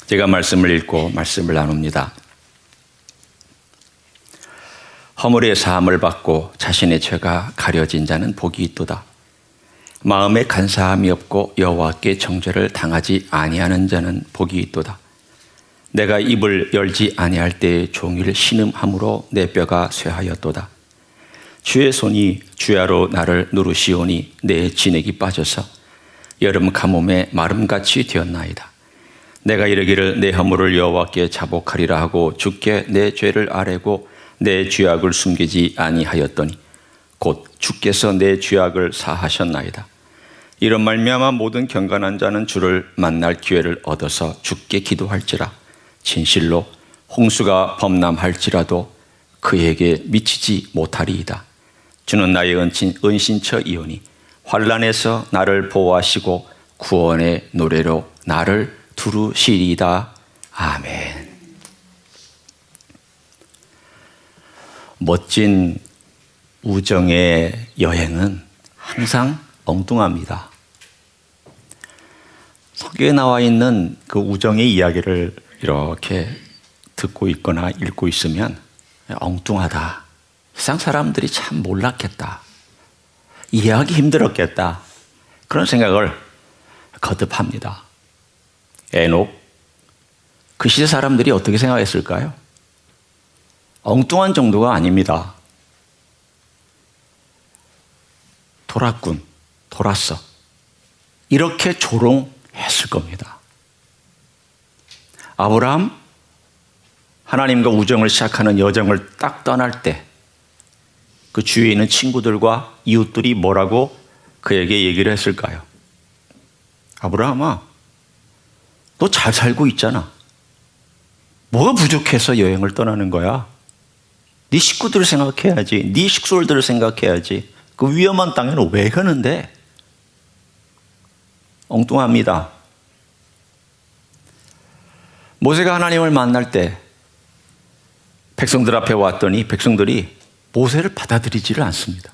제가 말씀을 읽고 말씀을 나눕니다. 허물의 사함을 받고 자신의 죄가 가려진 자는 복이 있도다. 마음에 간사함이 없고 여호와께 정죄를 당하지 아니하는 자는 복이 있도다. 내가 입을 열지 아니할 때에 종일 신음함으로 내 뼈가 쇠하였도다. 주의 손이 주야로 나를 누르시오니 내 진액이 빠져서 여름 가뭄에 마름같이 되었나이다. 내가 이르기를 내 허물을 여호와께 자복하리라 하고 주께 내 죄를 아뢰고 내 죄악을 숨기지 아니하였더니 곧 주께서 내 죄악을 사하셨나이다. 이런 말미암아 모든 경건한 자는 주를 만날 기회를 얻어서 주께 기도할지라. 진실로 홍수가 범람할지라도 그에게 미치지 못하리이다. 주는 나의 은신처이오니 환난에서 나를 보호하시고 구원의 노래로 나를 두르시리이다. 아멘. 멋진 우정의 여행은 항상 엉뚱합니다. 성경에 나와 있는 그 우정의 이야기를 이렇게 듣고 있거나 읽고 있으면 엉뚱하다. 세상 사람들이 참 몰랐겠다. 이해하기 힘들었겠다. 그런 생각을 거듭합니다. 에녹, 그 시대 사람들이 어떻게 생각했을까요? 엉뚱한 정도가 아닙니다. 돌았군, 돌았어. 이렇게 조롱했을 겁니다. 아브라함, 하나님과 우정을 시작하는 여정을 딱 떠날 때 그 주위에 있는 친구들과 이웃들이 뭐라고 그에게 얘기를 했을까요? 아브라함아, 너 잘 살고 있잖아. 뭐가 부족해서 여행을 떠나는 거야? 네 식구들을 생각해야지. 네 식솔들을 생각해야지. 그 위험한 땅에는 왜 가는데? 엉뚱합니다. 모세가 하나님을 만날 때 백성들 앞에 왔더니 백성들이 모세를 받아들이지를 않습니다.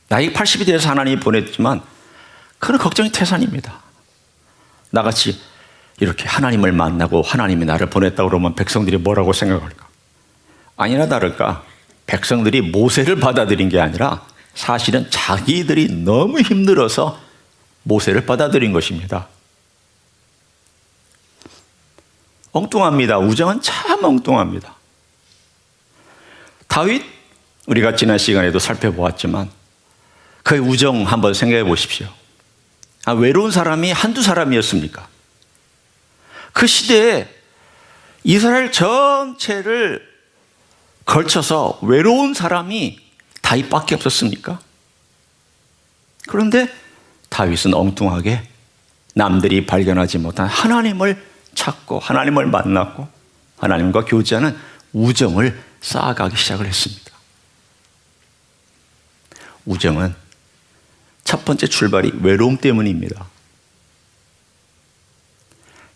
나이 80이 돼서 하나님이 보냈지만 그런 걱정이 태산입니다. 나같이 이렇게 하나님을 만나고 하나님이 나를 보냈다고 그러면 백성들이 뭐라고 생각할까? 아니나 다를까 백성들이 모세를 받아들인 게 아니라 사실은 자기들이 너무 힘들어서 모세를 받아들인 것입니다. 엉뚱합니다. 우정은 참 엉뚱합니다. 다윗, 우리가 지난 시간에도 살펴보았지만 그의 우정 한번 생각해 보십시오. 외로운 사람이 한두 사람이었습니까? 그 시대에 이스라엘 전체를 걸쳐서 외로운 사람이 다윗밖에 없었습니까? 그런데 다윗은 엉뚱하게 남들이 발견하지 못한 하나님을 찾고 하나님을 만났고 하나님과 교제하는 우정을 쌓아가기 시작을 했습니다. 우정은 첫 번째 출발이 외로움 때문입니다.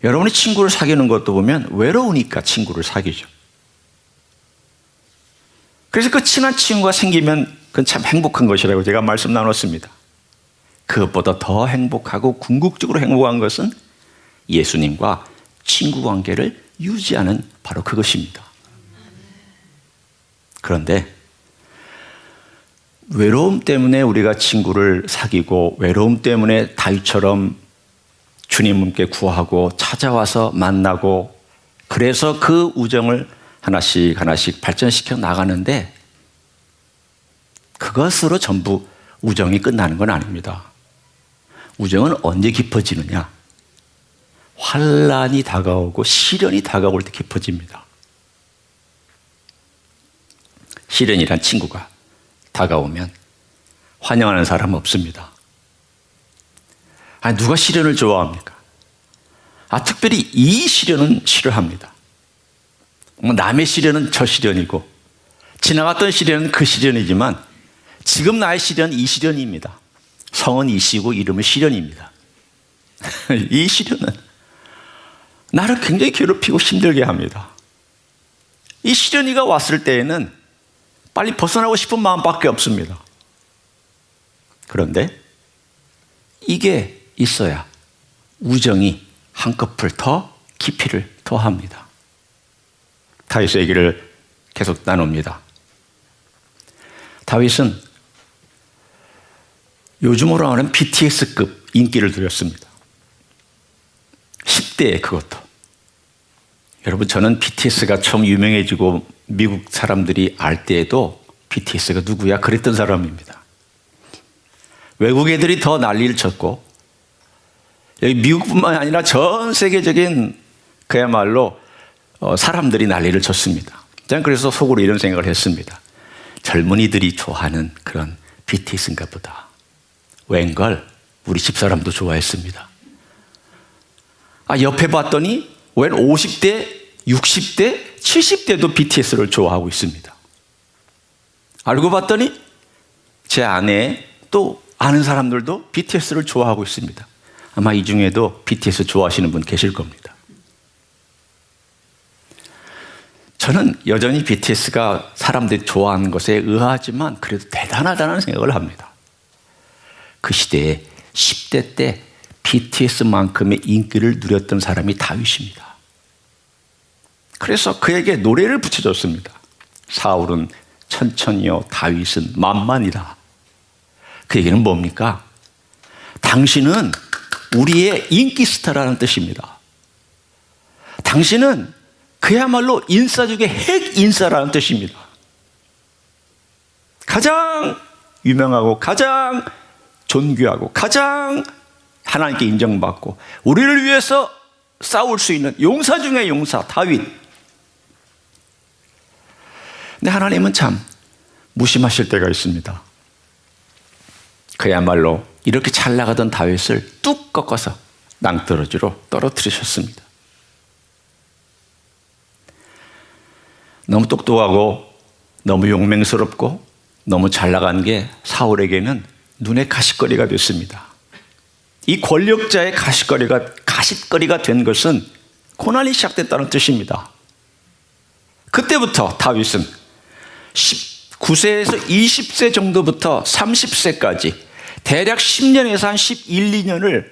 여러분이 친구를 사귀는 것도 보면 외로우니까 친구를 사귀죠. 그래서 그 친한 친구가 생기면 그건 참 행복한 것이라고 제가 말씀 나눴습니다. 그것보다 더 행복하고 궁극적으로 행복한 것은 예수님과 친구 관계를 유지하는 바로 그것입니다. 그런데 외로움 때문에 우리가 친구를 사귀고 외로움 때문에 다윗처럼 주님께 구하고 찾아와서 만나고 그래서 그 우정을 하나씩 하나씩 발전시켜 나가는데 그것으로 전부 우정이 끝나는 건 아닙니다. 우정은 언제 깊어지느냐? 환난이 다가오고 시련이 다가올 때 깊어집니다. 시련이란 친구가 다가오면 환영하는 사람 없습니다. 누가 시련을 좋아합니까? 특별히 이 시련은 싫어합니다. 남의 시련은 저 시련이고 지나갔던 시련은 그 시련이지만 지금 나의 시련은 이 시련입니다. 성은 이시고 이름은 시련입니다. 이 시련은 나를 굉장히 괴롭히고 힘들게 합니다. 이 시련이가 왔을 때에는 빨리 벗어나고 싶은 마음밖에 없습니다. 그런데 이게 있어야 우정이 한꺼풀 더 깊이를 더합니다. 다윗의 얘기를 계속 나눕니다. 다윗은 요즘으로 하는 BTS급 인기를 누렸습니다. 10대에 그것도. 여러분, 저는 BTS가 처음 유명해지고 미국 사람들이 알 때에도 BTS가 누구야? 그랬던 사람입니다. 외국 애들이 더 난리를 쳤고, 여기 미국뿐만 아니라 전 세계적인 그야말로 사람들이 난리를 쳤습니다. 저는 그래서 속으로 이런 생각을 했습니다. 젊은이들이 좋아하는 그런 BTS인가 보다. 웬걸 우리 집사람도 좋아했습니다. 옆에 봤더니 웬 50대, 60대, 70대도 BTS를 좋아하고 있습니다. 알고 봤더니 제 아내 또 아는 사람들도 BTS를 좋아하고 있습니다. 아마 이 중에도 BTS 좋아하시는 분 계실 겁니다. 저는 여전히 BTS가 사람들이 좋아하는 것에 의아하지만 그래도 대단하다는 생각을 합니다. 그 시대에 10대 때 BTS만큼의 인기를 누렸던 사람이 다윗입니다. 그래서 그에게 노래를 붙여줬습니다. 사울은 천천히요, 다윗은 만만이다. 그 얘기는 뭡니까? 당신은 우리의 인기 스타라는 뜻입니다. 당신은 그야말로 인싸 중에 핵 인싸라는 뜻입니다. 가장 유명하고 가장 존귀하고 가장 하나님께 인정받고 우리를 위해서 싸울 수 있는 용사 중에 용사 다윗. 근데 하나님은 참 무심하실 때가 있습니다. 그야말로 이렇게 잘 나가던 다윗을 뚝 꺾어서 낭떠러지로 떨어뜨리셨습니다. 너무 똑똑하고 너무 용맹스럽고 너무 잘 나간 게 사울에게는 눈의 가시거리가 됐습니다. 이 권력자의 가시거리가 된 것은 고난이 시작됐다는 뜻입니다. 그때부터 다윗은 19세에서 20세 정도부터 30세까지 대략 10년에서 한 11, 2년을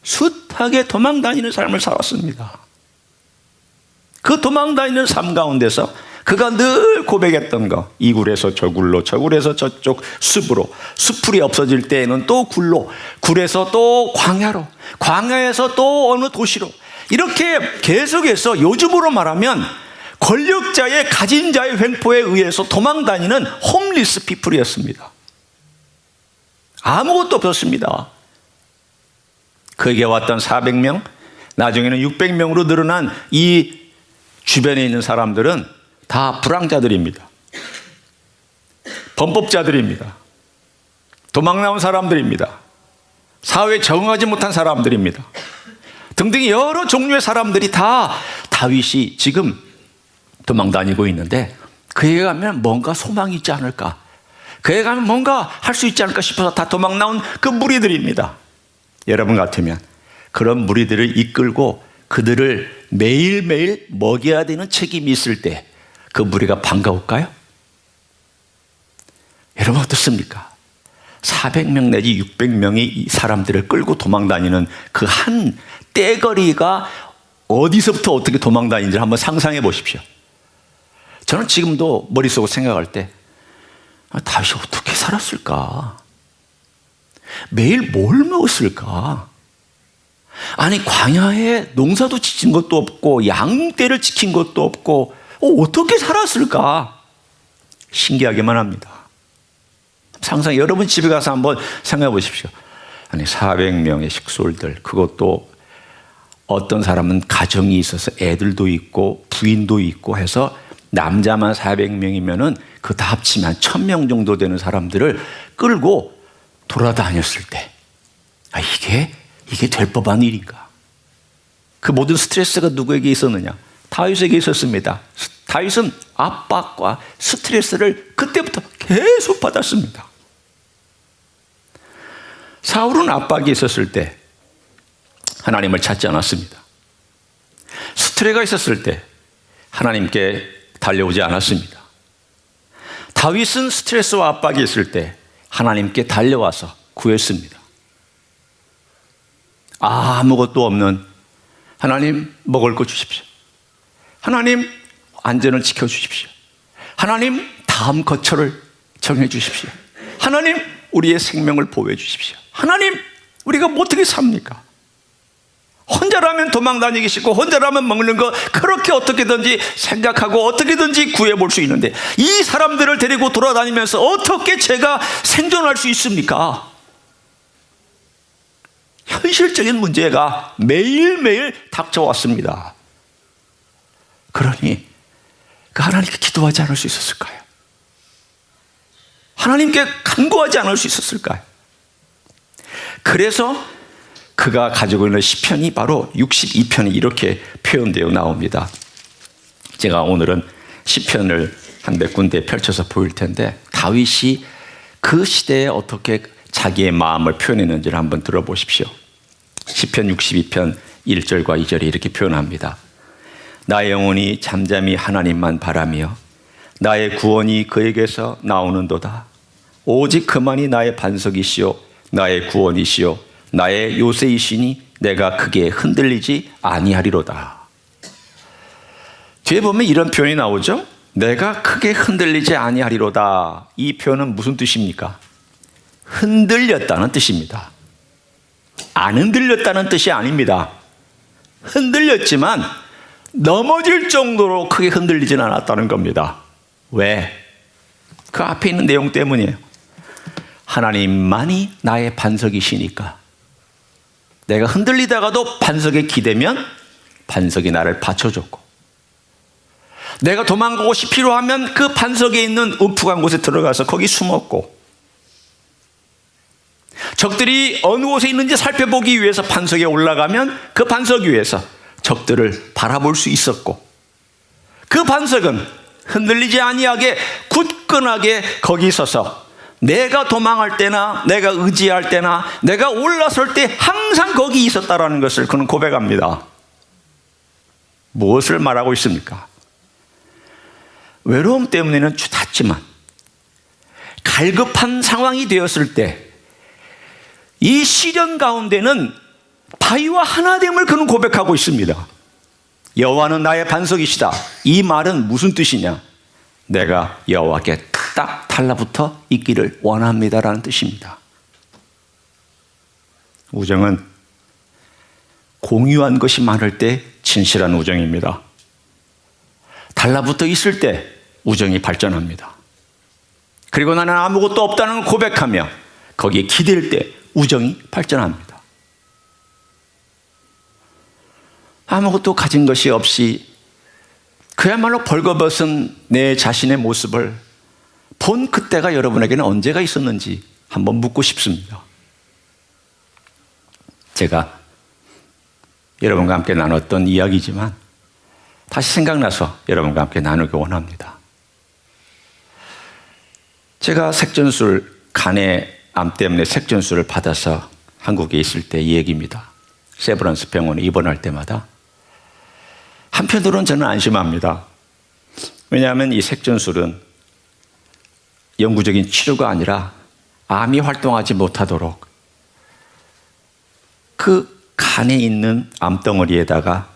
숱하게 도망다니는 삶을 살았습니다. 그 도망다니는 삶 가운데서 그가 늘 고백했던 거, 이 굴에서 저 굴로, 저 굴에서 저쪽 숲으로, 숲풀이 없어질 때에는 또 굴로, 굴에서 또 광야로, 광야에서 또 어느 도시로, 이렇게 계속해서 요즘으로 말하면 권력자의 가진 자의 횡포에 의해서 도망다니는 홈리스 피플이었습니다. 아무것도 없었습니다. 그에게 왔던 400명, 나중에는 600명으로 늘어난 이 주변에 있는 사람들은 다 불황자들입니다. 범법자들입니다. 도망 나온 사람들입니다. 사회에 적응하지 못한 사람들입니다. 등등 여러 종류의 사람들이 다 다윗이 지금 도망 다니고 있는데 그에게 가면 뭔가 소망이 있지 않을까, 그에게 가면 뭔가 할 수 있지 않을까 싶어서 다 도망 나온 그 무리들입니다. 여러분 같으면 그런 무리들을 이끌고 그들을 매일매일 먹여야 되는 책임이 있을 때 그 무리가 반가울까요? 여러분 어떻습니까? 400명 내지 600명이 이 사람들을 끌고 도망다니는 그 한 떼거리가 어디서부터 어떻게 도망다니는지 한번 상상해 보십시오. 저는 지금도 머릿속으로 생각할 때 다윗이 어떻게 살았을까? 매일 뭘 먹었을까? 아니 광야에 농사도 지킨 것도 없고 양떼를 지킨 것도 없고 어떻게 살았을까? 신기하기만 합니다. 상상 여러분 집에 가서 한번 생각해 보십시오. 아니 400명의 식솔들, 그것도 어떤 사람은 가정이 있어서 애들도 있고 부인도 있고 해서 남자만 400명이면은 그 다 합치면 1000명 정도 되는 사람들을 끌고 돌아다녔을 때 이게 될 법한 일인가? 그 모든 스트레스가 누구에게 있었느냐? 다윗에게 있었습니다. 다윗은 압박과 스트레스를 그때부터 계속 받았습니다. 사울은 압박이 있었을 때 하나님을 찾지 않았습니다. 스트레스가 있었을 때 하나님께 달려오지 않았습니다. 다윗은 스트레스와 압박이 있을 때 하나님께 달려와서 구했습니다. 아무것도 없는 하나님, 먹을 거 주십시오. 하나님, 안전을 지켜주십시오. 하나님, 다음 거처를 정해 주십시오. 하나님, 우리의 생명을 보호해 주십시오. 하나님, 우리가 어떻게 삽니까? 혼자라면 도망 다니기 싫고 혼자라면 먹는 거 그렇게 어떻게든지 생각하고 어떻게든지 구해볼 수 있는데, 이 사람들을 데리고 돌아다니면서 어떻게 제가 생존할 수 있습니까? 현실적인 문제가 매일매일 닥쳐왔습니다. 그러니 그 하나님께 기도하지 않을 수 있었을까요? 하나님께 간구하지 않을 수 있었을까요? 그래서 그가 가지고 있는 시편이 바로 62편이 이렇게 표현되어 나옵니다. 제가 오늘은 시편을 한 몇 군데 펼쳐서 보일 텐데, 다윗이 그 시대에 어떻게 자기의 마음을 표현했는지를 한번 들어보십시오. 시편 62편 1절과 2절이 이렇게 표현합니다. 나의 영혼이 잠잠히 하나님만 바라며 나의 구원이 그에게서 나오는도다. 오직 그만이 나의 반석이시요 나의 구원이시요 나의 요새이시니 내가 크게 흔들리지 아니하리로다. 뒤에 보면 이런 표현이 나오죠. 내가 크게 흔들리지 아니하리로다. 이 표현은 무슨 뜻입니까? 흔들렸다는 뜻입니다. 안 흔들렸다는 뜻이 아닙니다. 흔들렸지만 넘어질 정도로 크게 흔들리진 않았다는 겁니다. 왜? 그 앞에 있는 내용 때문이에요. 하나님만이 나의 반석이시니까. 내가 흔들리다가도 반석에 기대면 반석이 나를 받쳐줬고, 내가 도망가고 싶이 필요하면 그 반석에 있는 움푹한 곳에 들어가서 거기 숨었고, 적들이 어느 곳에 있는지 살펴보기 위해서 반석에 올라가면 그 반석 위에서 적들을 바라볼 수 있었고, 그 반석은 흔들리지 아니하게 굳건하게 거기 서서 내가 도망할 때나 내가 의지할 때나 내가 올라설 때 항상 거기 있었다라는 것을 그는 고백합니다. 무엇을 말하고 있습니까? 외로움 때문에는 주닿지만 갈급한 상황이 되었을 때 이 시련 가운데는 바위와 하나됨을 그는 고백하고 있습니다. 여호와는 나의 반석이시다. 이 말은 무슨 뜻이냐? 내가 여호와께 딱 달라붙어 있기를 원합니다라는 뜻입니다. 우정은 공유한 것이 많을 때 진실한 우정입니다. 달라붙어 있을 때 우정이 발전합니다. 그리고 나는 아무것도 없다는 걸 고백하며 거기에 기댈 때 우정이 발전합니다. 아무것도 가진 것이 없이 그야말로 벌거벗은 내 자신의 모습을 본 그때가 여러분에게는 언제가 있었는지 한번 묻고 싶습니다. 제가 여러분과 함께 나눴던 이야기지만 다시 생각나서 여러분과 함께 나누기 원합니다. 제가 색전술, 간의 암 때문에 색전술을 받아서 한국에 있을 때 이 얘기입니다. 세브란스 병원에 입원할 때마다 한편으로는 저는 안심합니다. 왜냐하면 이 색전술은 영구적인 치료가 아니라 암이 활동하지 못하도록 그 간에 있는 암덩어리에다가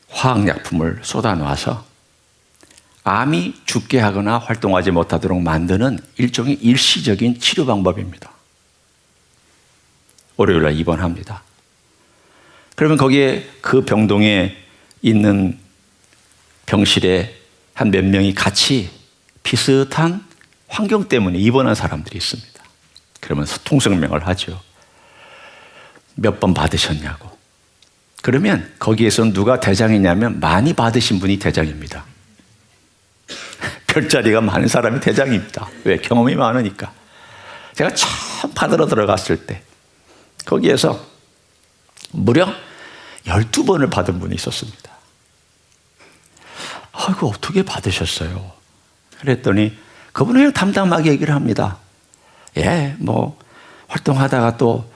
화학약품을 쏟아놔서 암이 죽게 하거나 활동하지 못하도록 만드는 일종의 일시적인 치료 방법입니다. 월요일날 입원합니다. 그러면 거기에 그 병동에 있는 병실에 한 몇 명이 같이 비슷한 환경 때문에 입원한 사람들이 있습니다. 그러면서 통성명을 하죠. 몇 번 받으셨냐고. 그러면 거기에서 누가 대장이냐면 많이 받으신 분이 대장입니다. 별자리가 많은 사람이 대장입니다. 왜? 경험이 많으니까. 제가 처음 받으러 들어갔을 때 거기에서 무려 12번을 받은 분이 있었습니다. 아이고, 어떻게 받으셨어요? 그랬더니 그분은 그냥 담담하게 얘기를 합니다. 예, 뭐 활동하다가 또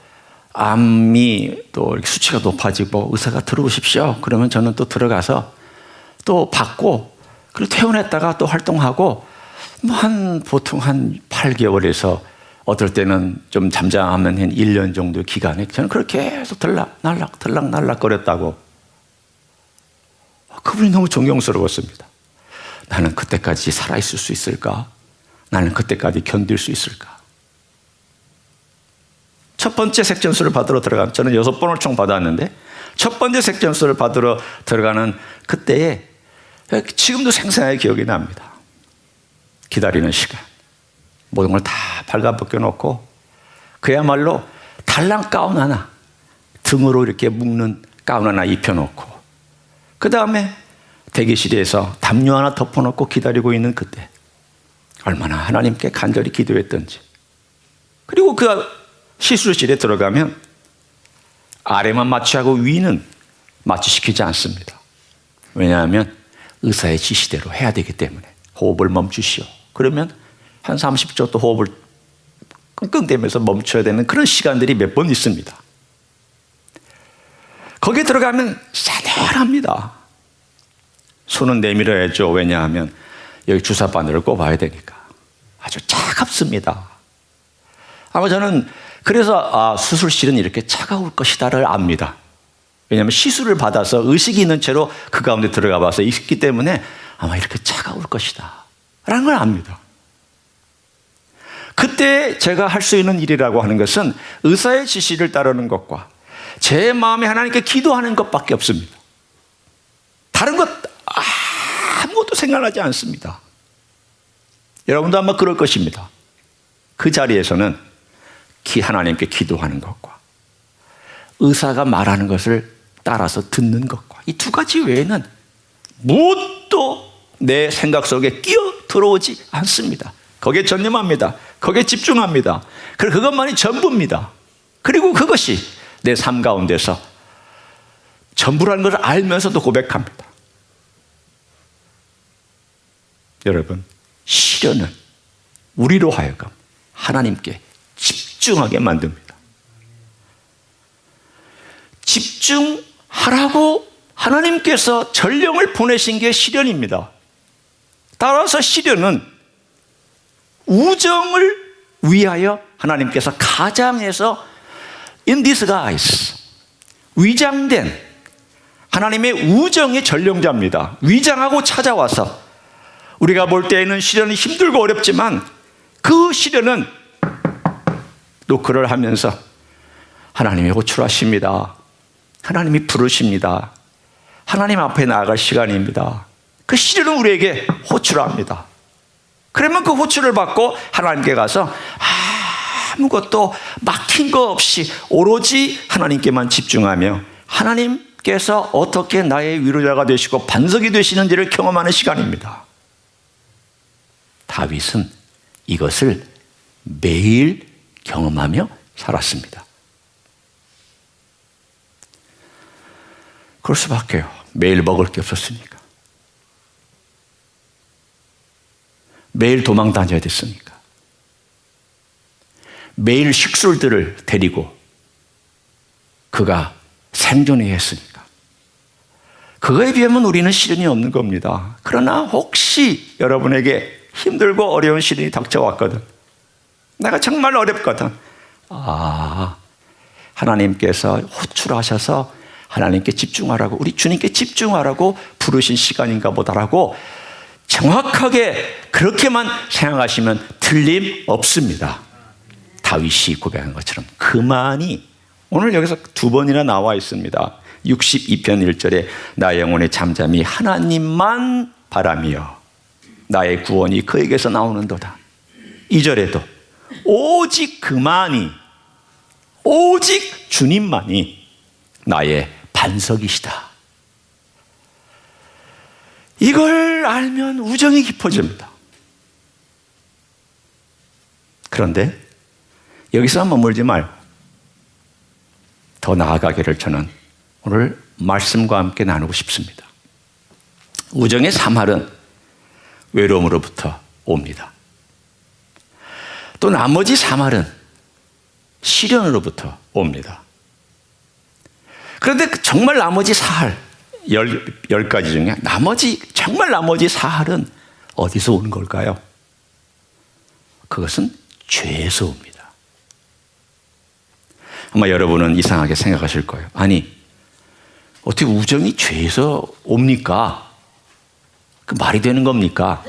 암이 또 이렇게 수치가 높아지고 의사가 들어오십시오. 그러면 저는 또 들어가서 또 받고 그리고 퇴원했다가 또 활동하고 뭐 보통 한 8개월에서 어떨 때는 좀 잠잠하면 한 1년 정도 기간에 저는 그렇게 계속 들락날락 거렸다고. 그분이 너무 존경스러웠습니다. 나는 그때까지 살아있을 수 있을까? 나는 그때까지 견딜 수 있을까? 첫 번째 색전수를 받으러 들어간, 저는 6번을 총 받았는데 첫 번째 색전수를 받으러 들어가는 그때에 지금도 생생하게 기억이 납니다. 기다리는 시간, 모든 걸 다 발가벗겨 놓고 그야말로 달랑 가운 하나, 등으로 이렇게 묶는 가운 하나 입혀놓고 그 다음에 대기실에서 담요 하나 덮어놓고 기다리고 있는 그때 얼마나 하나님께 간절히 기도했던지. 그리고 그 시술실에 들어가면 아래만 마취하고 위는 마취시키지 않습니다. 왜냐하면 의사의 지시대로 해야 되기 때문에. 호흡을 멈추시오. 그러면 한 30초 또 호흡을 끙끙대면서 멈춰야 되는 그런 시간들이 몇 번 있습니다. 거기에 들어가면 싸늘합니다. 손은 내밀어야죠. 왜냐하면 여기 주사바늘을 꼽아야 되니까. 아주 차갑습니다. 아마 저는 그래서 수술실은 이렇게 차가울 것이다를 압니다. 왜냐하면 시술을 받아서 의식이 있는 채로 그 가운데 들어가 봐서 있기 때문에 아마 이렇게 차가울 것이다 라는 걸 압니다. 그때 제가 할 수 있는 일이라고 하는 것은 의사의 지시를 따르는 것과 제 마음에 하나님께 기도하는 것밖에 없습니다. 다른 것 아무것도 생각나지 않습니다. 여러분도 아마 그럴 것입니다. 그 자리에서는 하나님께 기도하는 것과 의사가 말하는 것을 따라서 듣는 것과 이 두 가지 외에는 무엇도 내 생각 속에 끼어 들어오지 않습니다. 거기에 전념합니다. 거기에 집중합니다. 그리고 그것만이 전부입니다. 그리고 그것이 내 삶 가운데서 전부라는 것을 알면서도 고백합니다. 여러분, 시련은 우리로 하여금 하나님께 집중하게 만듭니다. 집중하라고 하나님께서 전령을 보내신 게 시련입니다. 따라서 시련은 우정을 위하여 하나님께서 가장해서 in disguise, 위장된 하나님의 우정의 전령자입니다. 위장하고 찾아와서 우리가 볼 때에는 시련이 힘들고 어렵지만 그 시련은 노크를 하면서 하나님이 호출하십니다. 하나님이 부르십니다. 하나님 앞에 나아갈 시간입니다. 그 시련은 우리에게 호출합니다. 그러면 그 호출을 받고 하나님께 가서 아무것도 막힌 거 없이 오로지 하나님께만 집중하며 하나님께서 어떻게 나의 위로자가 되시고 반석이 되시는지를 경험하는 시간입니다. 다윗은 이것을 매일 경험하며 살았습니다. 그럴 수밖에요. 매일 먹을 게 없었으니까. 매일 도망 다녀야 됐으니까. 매일 식술들을 데리고 그가 생존해야 했으니까. 그거에 비하면 우리는 시련이 없는 겁니다. 그러나 혹시 여러분에게 힘들고 어려운 시련이 닥쳐왔거든. 내가 정말 어렵거든. 하나님께서 호출하셔서 하나님께 집중하라고, 우리 주님께 집중하라고 부르신 시간인가 보다라고 정확하게 그렇게만 생각하시면 틀림없습니다. 다윗이 고백한 것처럼 그만이 오늘 여기서 2번이나 나와 있습니다. 62편 1절에 나의 영혼의 잠잠이 하나님만 바라며 나의 구원이 그에게서 나오는도다. 2절에도 오직 그만이, 오직 주님만이 나의 반석이시다. 이걸 알면 우정이 깊어집니다. 그런데 여기서 머물지 말고 더 나아가기를 저는 오늘 말씀과 함께 나누고 싶습니다. 우정의 사말은 외로움으로부터 옵니다. 또 나머지 사말은 시련으로부터 옵니다. 그런데 정말 나머지 사할 10가지 중에 정말 나머지 사할은 어디서 오는 걸까요? 그것은 죄에서 옵니다. 아마 여러분은 이상하게 생각하실 거예요. 아니, 어떻게 우정이 죄에서 옵니까? 그 말이 되는 겁니까?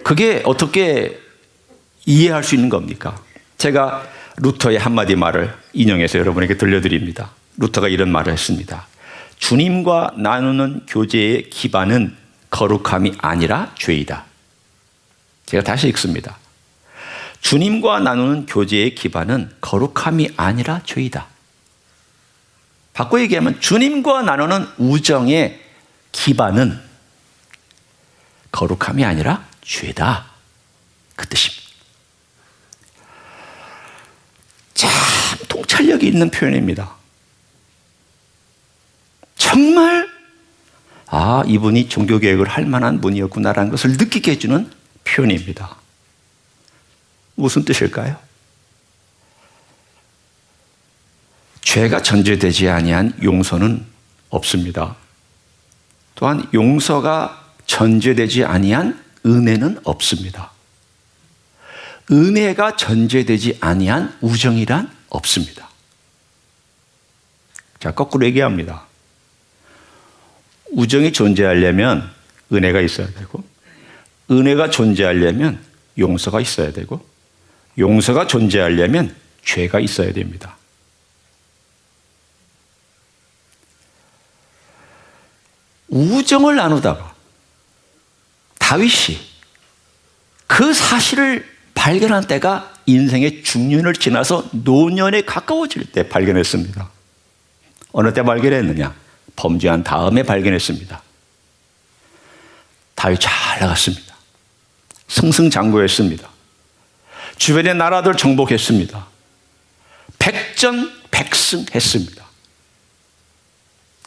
그게 어떻게 이해할 수 있는 겁니까? 제가 루터의 한마디 말을 인용해서 여러분에게 들려드립니다. 루터가 이런 말을 했습니다. 주님과 나누는 교제의 기반은 거룩함이 아니라 죄이다. 제가 다시 읽습니다. 주님과 나누는 교제의 기반은 거룩함이 아니라 죄이다. 바꿔 얘기하면 주님과 나누는 우정의 기반은 거룩함이 아니라 죄다. 그 뜻입니다. 참 통찰력이 있는 표현입니다. 정말 이분이 종교개혁을 할 만한 분이었구나라는 것을 느끼게 해주는 표현입니다. 무슨 뜻일까요? 죄가 전제되지 아니한 용서는 없습니다. 또한 용서가 전제되지 아니한 은혜는 없습니다. 은혜가 전제되지 아니한 우정이란 없습니다. 자, 거꾸로 얘기합니다. 우정이 존재하려면 은혜가 있어야 되고, 은혜가 존재하려면 용서가 있어야 되고, 용서가 존재하려면 죄가 있어야 됩니다. 우정을 나누다가 다윗이 그 사실을 발견한 때가 인생의 중년을 지나서 노년에 가까워질 때 발견했습니다. 어느 때 발견했느냐? 범죄한 다음에 발견했습니다. 다윗 잘 나갔습니다. 승승장구했습니다. 주변의 나라들 정복했습니다. 백전백승했습니다.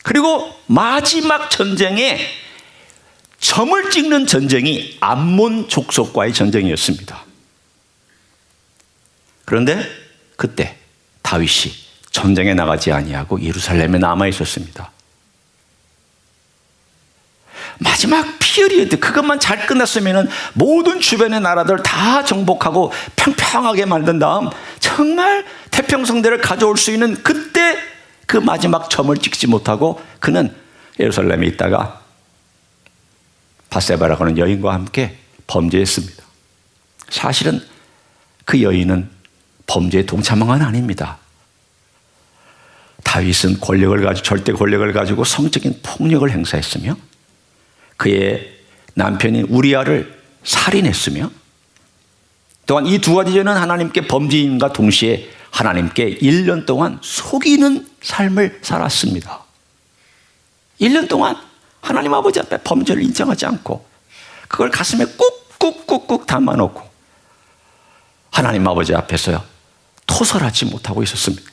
그리고 마지막 전쟁에 점을 찍는 전쟁이 암몬 족속과의 전쟁이었습니다. 그런데 그때 다윗이 전쟁에 나가지 아니하고 예루살렘에 남아 있었습니다. 마지막 피어리어드 그것만 잘 끝났으면 모든 주변의 나라들 다 정복하고 평평하게 만든 다음 정말 태평성대를 가져올 수 있는 그때 그 마지막 점을 찍지 못하고 그는 예루살렘에 있다가 밧세바라고 하는 여인과 함께 범죄했습니다. 사실은 그 여인은 범죄에 동참한 건 아닙니다. 다윗은 절대 권력을 가지고 성적인 폭력을 행사했으며 그의 남편인 우리아를 살인했으며 또한 이 두 가지 죄는 하나님께 범죄인과 동시에 하나님께 1년 동안 속이는 삶을 살았습니다. 1년 동안 하나님 아버지 앞에 범죄를 인정하지 않고 그걸 가슴에 꾹꾹꾹꾹 담아놓고 하나님 아버지 앞에서요 토설하지 못하고 있었습니다.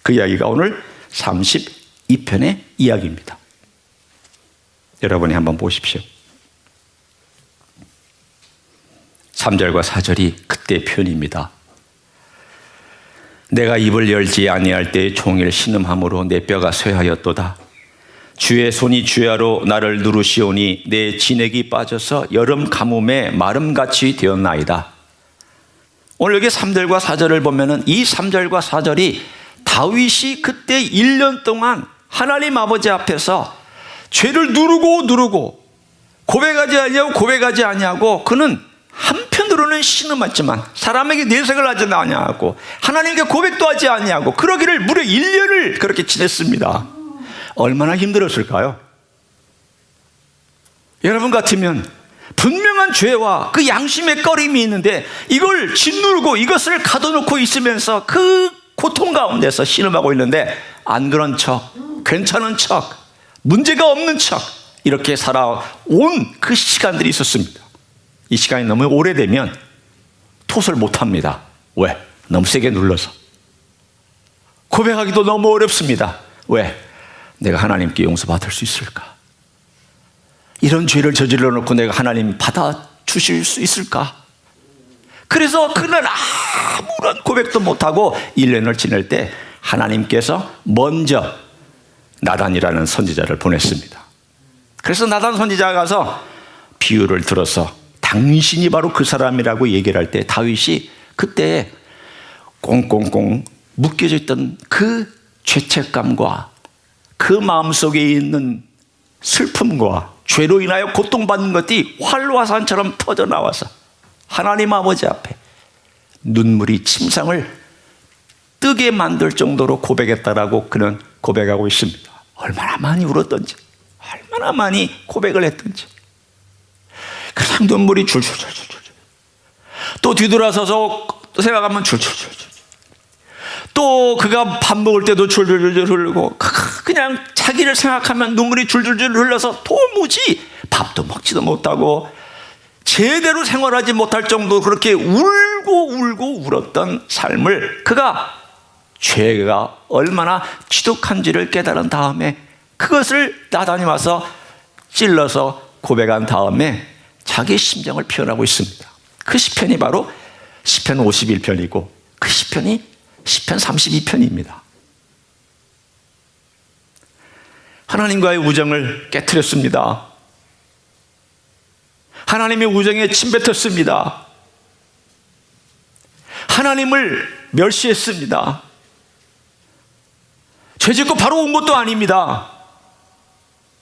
그 이야기가 오늘 32편의 이야기입니다. 여러분이 한번 보십시오. 3절과 4절이 그때의 표현입니다. 내가 입을 열지 아니할 때에 종일 신음함으로 내 뼈가 쇠하였도다. 주의 손이 주야로 나를 누르시오니 내 진액이 빠져서 여름 가뭄에 마름같이 되었나이다. 오늘 여기 3절과 4절을 보면은 이 3절과 4절이 다윗이 그때 1년 동안 하나님 아버지 앞에서 죄를 누르고 고백하지 아니하고 그는 한편으로는 신음했지만 사람에게 내색을 하지 아니하고 하나님께 고백도 하지 아니하고 그러기를 무려 1년을 그렇게 지냈습니다. 얼마나 힘들었을까요? 여러분 같으면 분명한 죄와 그 양심의 꺼림이 있는데 이걸 짓누르고 이것을 가둬놓고 있으면서 그 고통 가운데서 신음하고 있는데 안 그런 척, 괜찮은 척, 문제가 없는 척 이렇게 살아온 그 시간들이 있었습니다. 이 시간이 너무 오래되면 토설 못합니다. 왜? 너무 세게 눌러서. 고백하기도 너무 어렵습니다. 왜? 내가 하나님께 용서받을 수 있을까? 이런 죄를 저질러 놓고 내가 하나님 받아주실 수 있을까? 그래서 그날 아무런 고백도 못하고 1년을 지낼 때 하나님께서 먼저 나단이라는 선지자를 보냈습니다. 그래서 나단 선지자가 가서 비유를 들어서 당신이 바로 그 사람이라고 얘기를 할 때 다윗이 그때 꽁꽁꽁 묶여져 있던 그 죄책감과 그 마음속에 있는 슬픔과 죄로 인하여 고통받는 것이 활화산처럼 터져나와서 하나님 아버지 앞에 눈물이 침상을 뜨게 만들 정도로 고백했다라고 그는 고백하고 있습니다. 얼마나 많이 울었던지, 얼마나 많이 고백을 했던지. 그냥 눈물이 줄줄줄줄. 또 뒤돌아서서 또 생각하면 줄줄줄줄. 또 그가 밥 먹을 때도 줄줄줄 흘리고, 그냥 자기를 생각하면 눈물이 줄줄줄 흘러서 도무지 밥도 먹지도 못하고 제대로 생활하지 못할 정도로 그렇게 울고 울었던 삶을, 그가 죄가 얼마나 지독한지를 깨달은 다음에 그것을 나단이 와서 찔러서 고백한 다음에 자기의 심정을 표현하고 있습니다. 그 시편이 바로 시편 51편이고 그 시편이 시편 32편입니다. 하나님과의 우정을 깨트렸습니다. 하나님의 우정에 침뱉었습니다. 하나님을 멸시했습니다. 죄짓고 바로 온 것도 아닙니다.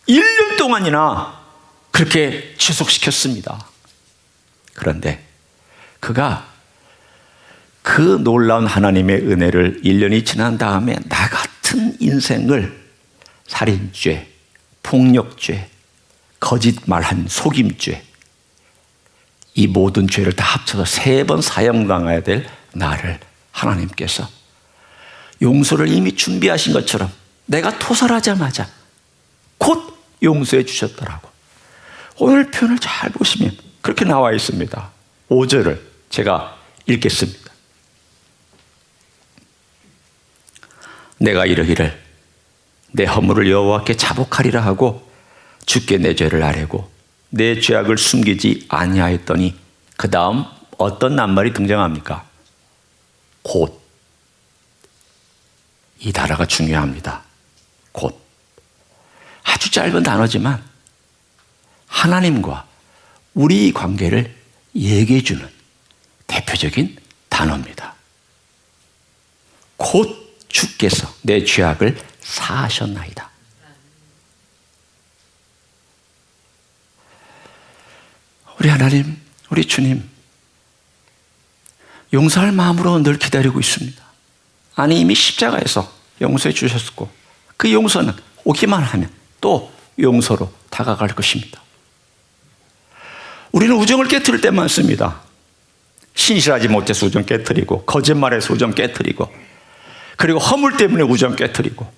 1년 동안이나 그렇게 지속시켰습니다. 그런데 그가 그 놀라운 하나님의 은혜를 1년이 지난 다음에 나 같은 인생을 살인죄, 폭력죄, 거짓말한 속임죄, 이 모든 죄를 다 합쳐서 3번 사형당해야 될 나를 하나님께서 용서를 이미 준비하신 것처럼 내가 토설하자마자 곧 용서해 주셨더라고. 오늘 표현을 잘 보시면 그렇게 나와 있습니다. 5절을 제가 읽겠습니다. 내가 이르기를 내 허물을 여호와께 자복하리라 하고 주께 내 죄를 아뢰고 내 죄악을 숨기지 아니하였더니 그 다음 어떤 낱말이 등장합니까? 곧. 이 단어가 중요합니다. 곧. 아주 짧은 단어지만 하나님과 우리 관계를 얘기해 주는 대표적인 단어입니다. 곧 주께서 내 죄악을 사하셨나이다. 우리 하나님, 우리 주님, 용서할 마음으로 늘 기다리고 있습니다. 아니, 이미 십자가에서 용서해 주셨고 그 용서는 오기만 하면 또 용서로 다가갈 것입니다. 우리는 우정을 깨트릴 때 많습니다. 신실하지 못해서 우정 깨트리고, 거짓말해서 우정 깨트리고, 그리고 허물 때문에 우정 깨트리고,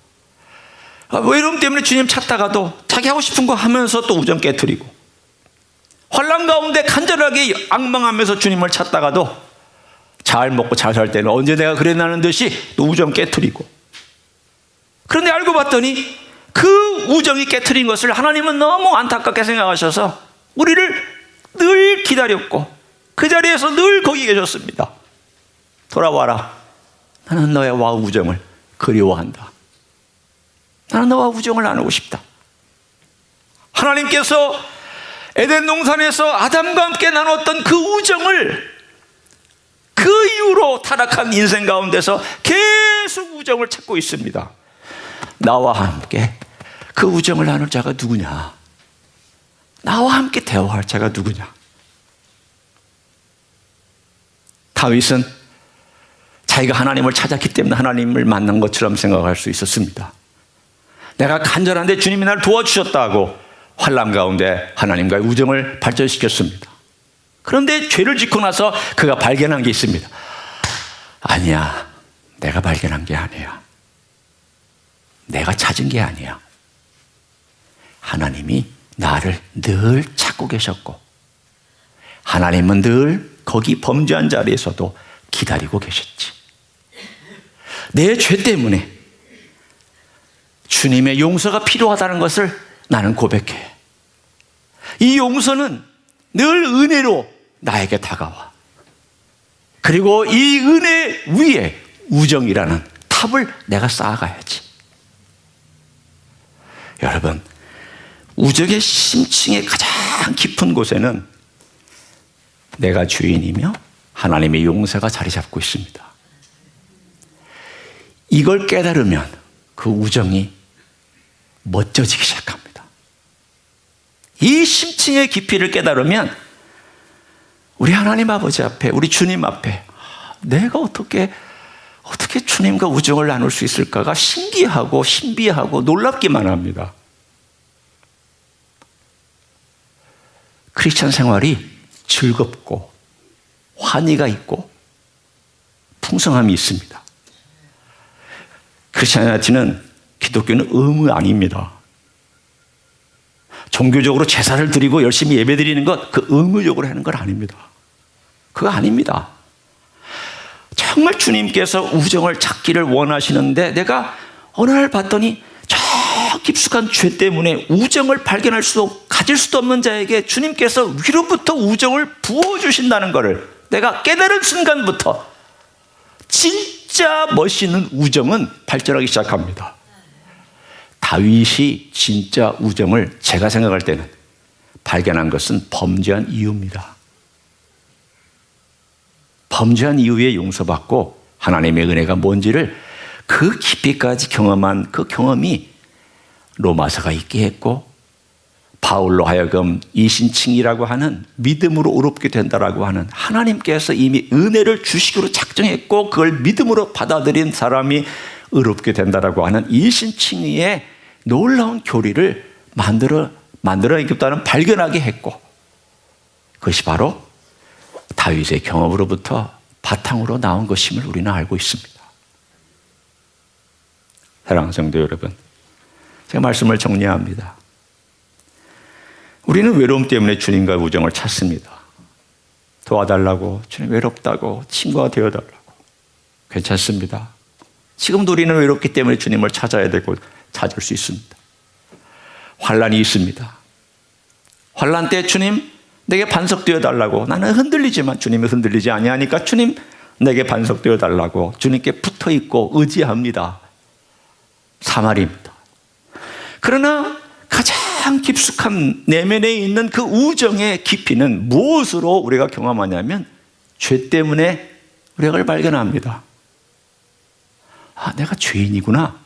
외로움 때문에 주님 찾다가도 자기 하고 싶은 거 하면서 또 우정 깨트리고, 환난 가운데 간절하게 앙망하면서 주님을 찾다가도 잘 먹고 잘 살 때는 언제 내가 그랬나는 듯이 또 우정 깨트리고. 그런데 알고 봤더니 그 우정이 깨트린 것을 하나님은 너무 안타깝게 생각하셔서 우리를 늘 기다렸고 그 자리에서 늘 거기 계셨습니다. 돌아와라. 나는 너의 우정을 그리워한다. 나는 너와 우정을 나누고 싶다. 하나님께서 에덴 동산에서 아담과 함께 나눴던 그 우정을, 그 이후로 타락한 인생 가운데서 계속 우정을 찾고 있습니다. 나와 함께 그 우정을 나눌 자가 누구냐? 나와 함께 대화할 자가 누구냐? 다윗은 자기가 하나님을 찾았기 때문에 하나님을 만난 것처럼 생각할 수 있었습니다. 내가 간절한데 주님이 나를 도와주셨다고 환난 가운데 하나님과의 우정을 발전시켰습니다. 그런데 죄를 짓고 나서 그가 발견한 게 있습니다. 아니야, 내가 발견한 게 아니야. 내가 찾은 게 아니야. 하나님이 나를 늘 찾고 계셨고 하나님은 늘 거기 범죄한 자리에서도 기다리고 계셨지. 내 죄 때문에 주님의 용서가 필요하다는 것을 나는 고백해. 이 용서는 늘 은혜로 나에게 다가와. 그리고 이 은혜 위에 우정이라는 탑을 내가 쌓아가야지. 여러분, 우정의 심층의 가장 깊은 곳에는 내가 주인이며 하나님의 용서가 자리 잡고 있습니다. 이걸 깨달으면 그 우정이 멋져지기 시작합니다. 이 심층의 깊이를 깨달으면 우리 하나님 아버지 앞에, 우리 주님 앞에 내가 어떻게 주님과 우정을 나눌 수 있을까가 신기하고 신비하고 놀랍기만 합니다. 크리스천 생활이 즐겁고 환희가 있고 풍성함이 있습니다. 크리스천이티는 기독교는 의무 아닙니다. 종교적으로 제사를 드리고 열심히 예배 드리는 것, 그 의무적으로 하는 건 아닙니다. 그거 아닙니다. 정말 주님께서 우정을 찾기를 원하시는데 내가 어느 날 봤더니 저 깊숙한 죄 때문에 우정을 발견할 수도 가질 수도 없는 자에게 주님께서 위로부터 우정을 부어주신다는 것을 내가 깨달은 순간부터 진짜 멋있는 우정은 발전하기 시작합니다. 다윗이 진짜 우정을 제가 생각할 때는 발견한 것은 범죄한 이유입니다. 범죄한 이후에 용서받고 하나님의 은혜가 뭔지를 그 깊이까지 경험한 그 경험이 로마서가 있게 했고 바울로 하여금 이신칭이라고 하는 믿음으로 의롭게 된다라고 하는 하나님께서 이미 은혜를 주시기로 작정했고 그걸 믿음으로 받아들인 사람이 의롭게 된다라고 하는 이신칭의의 놀라운 교리를 만들어내겠다는 발견하게 했고 그것이 바로 다윗의 경험으로부터 바탕으로 나온 것임을 우리는 알고 있습니다. 사랑하는 성도 여러분, 제가 말씀을 정리합니다. 우리는 외로움 때문에 주님과의 우정을 찾습니다. 도와달라고, 주님 외롭다고, 친구가 되어달라고. 괜찮습니다. 지금도 우리는 외롭기 때문에 주님을 찾아야 되고 찾을 수 있습니다. 환난이 있습니다. 환난 때 주님 내게 반석되어 달라고. 나는 흔들리지만 주님이 흔들리지 아니하니까 주님 내게 반석되어 달라고 주님께 붙어 있고 의지합니다. 사말입니다. 그러나 가장 깊숙한 내면에 있는 그 우정의 깊이는 무엇으로 우리가 경험하냐면 죄 때문에 우리가 그걸 발견합니다. 아, 내가 죄인이구나.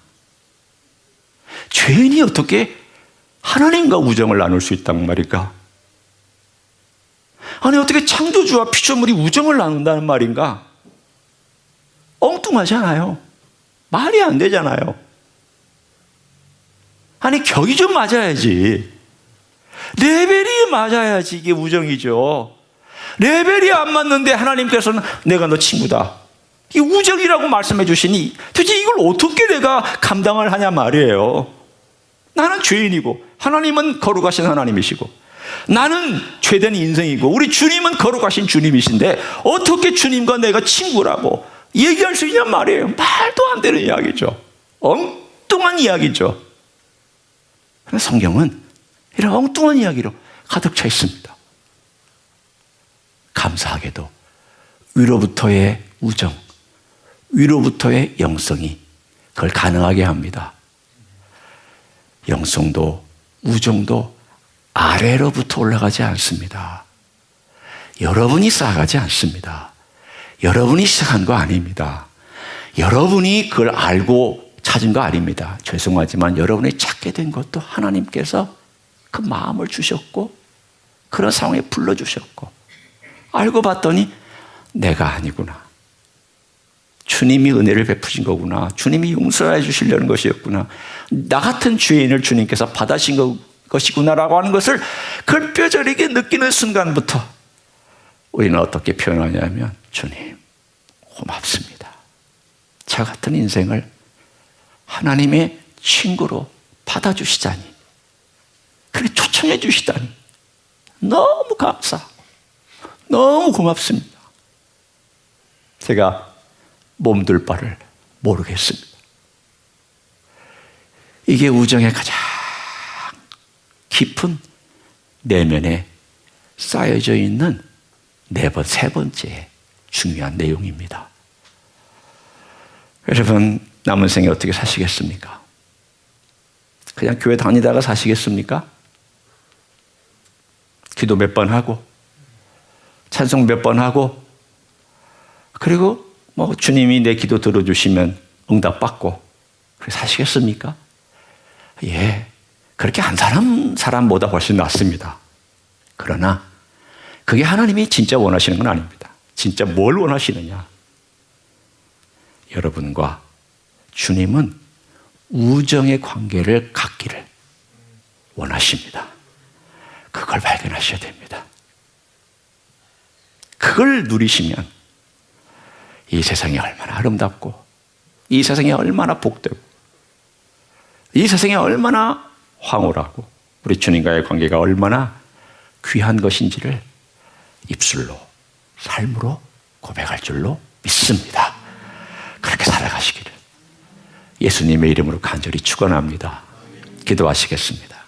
죄인이 어떻게 하나님과 우정을 나눌 수 있단 말인가? 아니 어떻게 창조주와 피조물이 우정을 나눈다는 말인가? 엉뚱하잖아요. 말이 안 되잖아요. 아니 격이 좀 맞아야지. 레벨이 맞아야지 이게 우정이죠. 레벨이 안 맞는데 하나님께서는 내가 너 친구다. 이게 우정이라고 말씀해 주시니 도대체 이걸 어떻게 내가 감당을 하냐 말이에요. 나는 죄인이고 하나님은 거룩하신 하나님이시고 나는 죄된 인생이고 우리 주님은 거룩하신 주님이신데 어떻게 주님과 내가 친구라고 얘기할 수 있냔 말이에요. 말도 안 되는 이야기죠. 엉뚱한 이야기죠. 그런데 성경은 이런 엉뚱한 이야기로 가득 차 있습니다. 감사하게도 위로부터의 우정, 위로부터의 영성이 그걸 가능하게 합니다. 영성도 우정도 아래로부터 올라가지 않습니다. 여러분이 쌓아가지 않습니다. 여러분이 시작한 거 아닙니다. 여러분이 그걸 알고 찾은 거 아닙니다. 죄송하지만 여러분이 찾게 된 것도 하나님께서 그 마음을 주셨고 그런 상황에 불러주셨고 알고 봤더니 내가 아니구나. 주님이 은혜를 베푸신 거구나. 주님이 용서해 주시려는 것이었구나. 나 같은 죄인을 주님께서 받으신 것이구나라고 하는 것을 그걸 뼈저리게 느끼는 순간부터 우리는 어떻게 표현하냐면 주님 고맙습니다. 저 같은 인생을 하나님의 친구로 받아주시다니 그렇게 초청해 주시다니 너무 감사하고 너무 고맙습니다. 제가 몸둘 바를 모르겠습니다. 이게 우정의 가장 깊은 내면에 쌓여져 있는 세 번째 중요한 내용입니다. 여러분 남은 생에 어떻게 사시겠습니까? 그냥 교회 다니다가 사시겠습니까? 기도 몇 번 하고 찬송 몇 번 하고 그리고 주님이 내 기도 들어주시면 응답받고 그렇게 사시겠습니까? 예, 그렇게 한 사람보다 훨씬 낫습니다. 그러나 그게 하나님이 진짜 원하시는 건 아닙니다. 진짜 뭘 원하시느냐? 여러분과 주님은 우정의 관계를 갖기를 원하십니다. 그걸 발견하셔야 됩니다. 그걸 누리시면 이 세상이 얼마나 아름답고 이 세상이 얼마나 복되고 이 세상이 얼마나 황홀하고 우리 주님과의 관계가 얼마나 귀한 것인지를 입술로 삶으로 고백할 줄로 믿습니다. 그렇게 살아가시기를 예수님의 이름으로 간절히 축원합니다. 기도하시겠습니다.